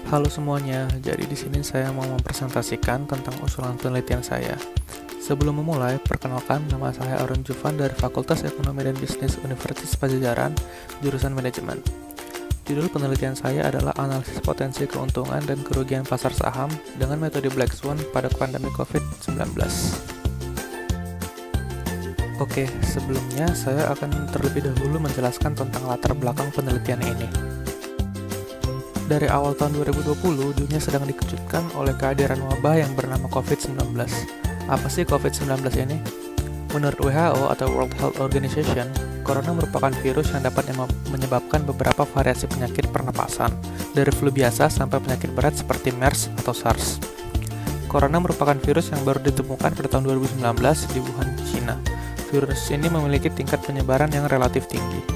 Halo semuanya, jadi di sini saya mau mempresentasikan tentang usulan penelitian saya. Sebelum memulai, perkenalkan nama saya Arun Jufan dari Fakultas Ekonomi dan Bisnis Universitas Pajajaran, jurusan Manajemen. Judul penelitian saya adalah analisis potensi keuntungan dan kerugian pasar saham dengan metode Black Swan pada pandemi COVID-19. Oke, sebelumnya saya akan terlebih dahulu menjelaskan tentang latar belakang penelitian ini. Dari awal tahun 2020, dunia sedang dikejutkan oleh kehadiran wabah yang bernama COVID-19. Apa sih COVID-19 ini? Menurut WHO atau World Health Organization, corona merupakan virus yang dapat menyebabkan beberapa variasi penyakit pernapasan, dari flu biasa sampai penyakit berat seperti MERS atau SARS. Corona merupakan virus yang baru ditemukan pada tahun 2019 di Wuhan, China. Virus ini memiliki tingkat penyebaran yang relatif tinggi.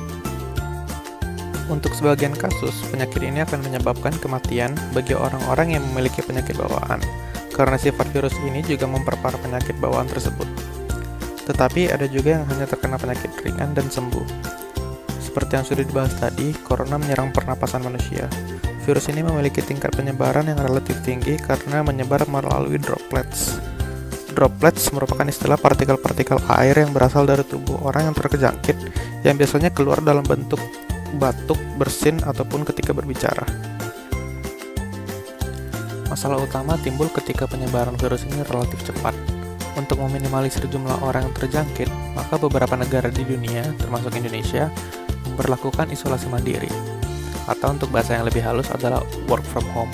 Untuk sebagian kasus, penyakit ini akan menyebabkan kematian bagi orang-orang yang memiliki penyakit bawaan, karena sifat virus ini juga memperparah penyakit bawaan tersebut. Tetapi ada juga yang hanya terkena penyakit ringan dan sembuh. Seperti yang sudah dibahas tadi, corona menyerang pernapasan manusia. Virus ini memiliki tingkat penyebaran yang relatif tinggi karena menyebar melalui droplets. Droplets merupakan istilah partikel-partikel air yang berasal dari tubuh orang yang terjangkit, yang biasanya keluar dalam bentuk batuk, bersin, ataupun ketika berbicara. Masalah utama timbul ketika penyebaran virus ini relatif cepat. Untuk meminimalisir jumlah orang yang terjangkit, maka beberapa negara di dunia, termasuk Indonesia, memperlakukan isolasi mandiri, atau untuk bahasa yang lebih halus adalah work from home.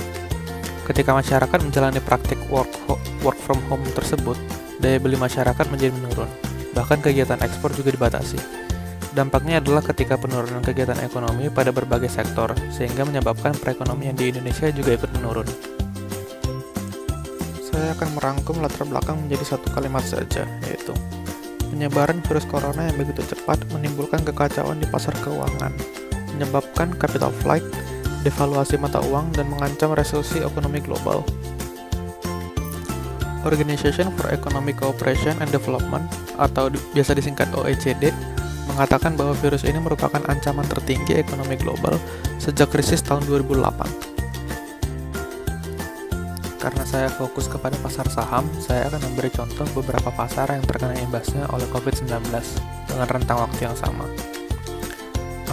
Ketika masyarakat menjalani praktik work from home tersebut, daya beli masyarakat menjadi menurun, bahkan kegiatan ekspor juga dibatasi. Dampaknya adalah ketika penurunan kegiatan ekonomi pada berbagai sektor, sehingga menyebabkan perekonomian di Indonesia juga ikut menurun. Saya akan merangkum latar belakang menjadi satu kalimat saja, yaitu penyebaran virus corona yang begitu cepat menimbulkan kekacauan di pasar keuangan, menyebabkan capital flight, devaluasi mata uang, dan mengancam resesi ekonomi global. Organization for Economic Cooperation and Development, atau biasa disingkat OECD, mengatakan bahwa virus ini merupakan ancaman tertinggi ekonomi global sejak krisis tahun 2008. Karena saya fokus kepada pasar saham, saya akan memberi contoh beberapa pasar yang terkena imbasnya oleh COVID-19 dengan rentang waktu yang sama.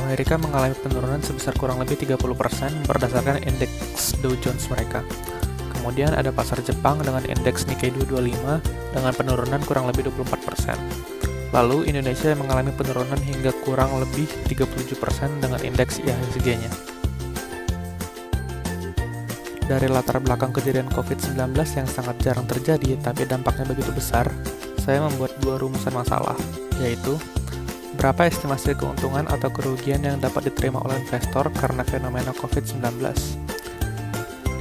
Amerika mengalami penurunan sebesar kurang lebih 30% berdasarkan indeks Dow Jones mereka. Kemudian ada pasar Jepang dengan indeks Nikkei 225 dengan penurunan kurang lebih 24%. Lalu, Indonesia mengalami penurunan hingga kurang lebih 37% dengan indeks IHSG-nya. Dari latar belakang kejadian COVID-19 yang sangat jarang terjadi tapi dampaknya begitu besar, saya membuat dua rumusan masalah, yaitu berapa estimasi keuntungan atau kerugian yang dapat diterima oleh investor karena fenomena COVID-19.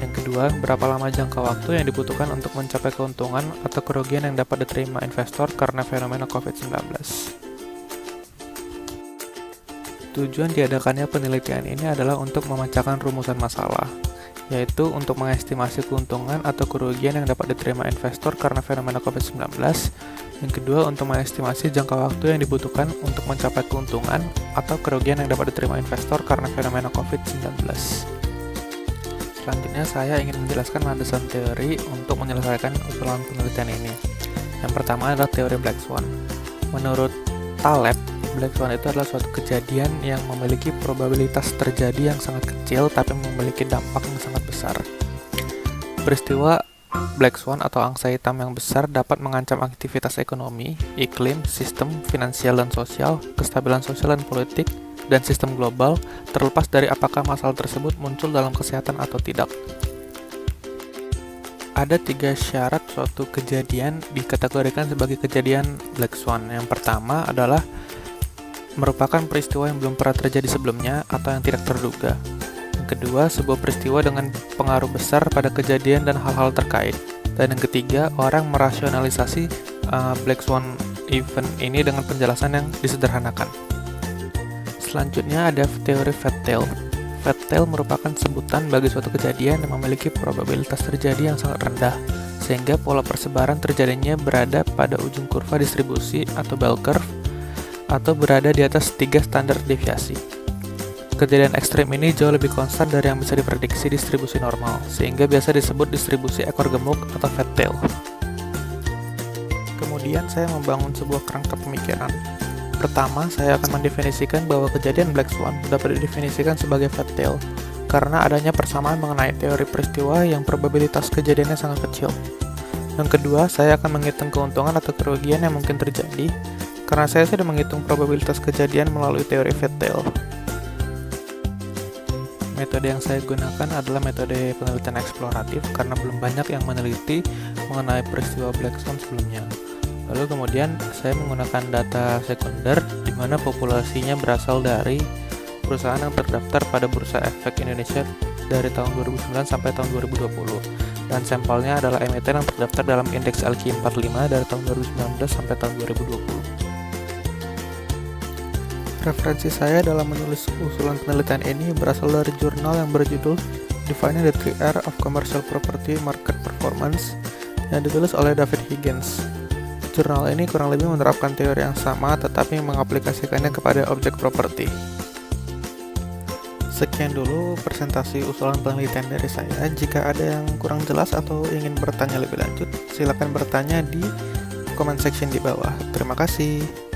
Yang kedua, berapa lama jangka waktu yang dibutuhkan untuk mencapai keuntungan atau kerugian yang dapat diterima investor karena fenomena COVID-19. Tujuan diadakannya penelitian ini adalah untuk memecahkan rumusan masalah, yaitu untuk mengestimasi keuntungan atau kerugian yang dapat diterima investor karena fenomena COVID-19. Yang kedua, untuk mengestimasi jangka waktu yang dibutuhkan untuk mencapai keuntungan atau kerugian yang dapat diterima investor karena fenomena COVID-19. Selanjutnya, saya ingin menjelaskan landasan teori untuk menyelesaikan usulan penelitian ini. Yang pertama adalah teori Black Swan. Menurut Taleb, Black Swan itu adalah suatu kejadian yang memiliki probabilitas terjadi yang sangat kecil tapi memiliki dampak yang sangat besar. Peristiwa Black Swan atau angsa hitam yang besar dapat mengancam aktivitas ekonomi, iklim, sistem finansial dan sosial, kestabilan sosial dan politik, dan sistem global, terlepas dari apakah masalah tersebut muncul dalam kesehatan atau tidak. Ada 3 syarat suatu kejadian dikategorikan sebagai kejadian Black Swan. Yang pertama adalah merupakan peristiwa yang belum pernah terjadi sebelumnya atau yang tidak terduga. Yang kedua, sebuah peristiwa dengan pengaruh besar pada kejadian dan hal-hal terkait. Dan yang ketiga, orang merasionalisasi Black Swan event ini dengan penjelasan yang disederhanakan. Selanjutnya ada teori Fat Tail. Fat Tail merupakan sebutan bagi suatu kejadian yang memiliki probabilitas terjadi yang sangat rendah, sehingga pola persebaran terjadinya berada pada ujung kurva distribusi atau bell curve, atau berada di atas 3 standar deviasi. kejadian ekstrim ini jauh lebih konstan dari yang bisa diprediksi distribusi normal, sehingga biasa disebut distribusi ekor gemuk atau fat tail. Kemudian saya membangun sebuah kerangka pemikiran. Pertama, saya akan mendefinisikan bahwa kejadian Black Swan dapat didefinisikan sebagai fat tail, karena adanya persamaan mengenai teori peristiwa yang probabilitas kejadiannya sangat kecil. Yang kedua, saya akan menghitung keuntungan atau kerugian yang mungkin terjadi, karena saya sudah menghitung probabilitas kejadian melalui teori fat tail. Metode yang saya gunakan adalah metode penelitian eksploratif karena belum banyak yang meneliti mengenai peristiwa Black Swan sebelumnya. Lalu kemudian saya menggunakan data sekunder di mana populasinya berasal dari perusahaan yang terdaftar pada Bursa Efek Indonesia dari tahun 2009 sampai tahun 2020. Dan sampelnya adalah emiten yang terdaftar dalam indeks LQ45 dari tahun 2019 sampai tahun 2020. Referensi saya dalam menulis usulan penelitian ini berasal dari jurnal yang berjudul Defining the 3R of Commercial Property Market Performance yang ditulis oleh David Higgins. Jurnal ini kurang lebih menerapkan teori yang sama tetapi mengaplikasikannya kepada objek properti. Sekian dulu presentasi usulan penelitian dari saya. Jika ada yang kurang jelas atau ingin bertanya lebih lanjut, silakan bertanya di comment section di bawah. Terima kasih.